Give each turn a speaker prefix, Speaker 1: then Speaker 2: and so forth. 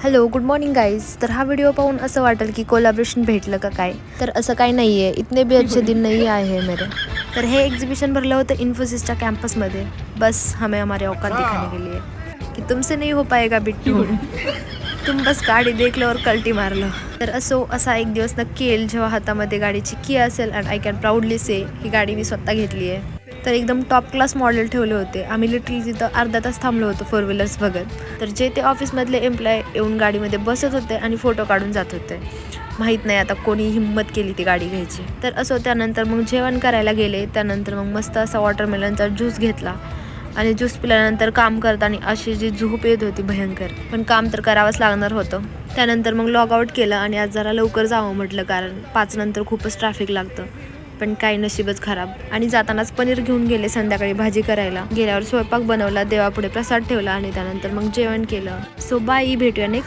Speaker 1: Hello good morning guys. तर हा video पाहून असं वाटेल की कोलॅबरेशन भेटलं का काय, तर असं काही नाही आहे. इतने भी अच्छे दिन नहीं आए हैं मेरे. तर हे एक्झिबिशन भरलं होतं इन्फोसिसच्या कॅम्पसमध्ये. बस हमें हमारे औकात दिखाने के लिए कि तुमसे नहीं हो पाएगा बिट्टू. तुम बस गाडी देखलं और कल्टी मारलं. तर असा एक दिवस नक्की येईल जेव्हा हातामध्ये गाडीची की असेल अँड आय कॅन प्राऊडली से ही गाडी मी स्वतः घेतली आहे. तर एकदम टॉप क्लास मॉडेल ठेवले होते. आम्ही लिटरली तिथं अर्धा तास थांबलो होतो फोर व्हीलर्स बघत. तर जे ते ऑफिसमधले एम्प्लॉय येऊन गाडीमध्ये बसत होते आणि फोटो काढून जात होते. माहीत नाही आता कोणी हिंमत केली ती गाडी घ्यायची. तर त्यानंतर मग जेवण करायला गेले. त्यानंतर मग मस्त असा वॉटरमेलनचा ज्यूस घेतला आणि ज्यूस पिल्यानंतर काम करताना अशी जी झोप येत होती भयंकर, पण काम तर करावंच लागणार होतं. त्यानंतर मग लॉग आउट केलं आणि आज जरा लवकर जावं म्हटलं, कारण 5 नंतर खूपच ट्रॅफिक लागतं. पण काही नशीबच खराब. आणि जातानाच पनीर घेऊन गेले संध्याकाळी भाजी करायला. गेल्यावर स्वयंपाक बनवला, देवापुढे प्रसाद ठेवला आणि त्यानंतर मग जेवण केलं. सो बाय, भेटूया नेक्स्ट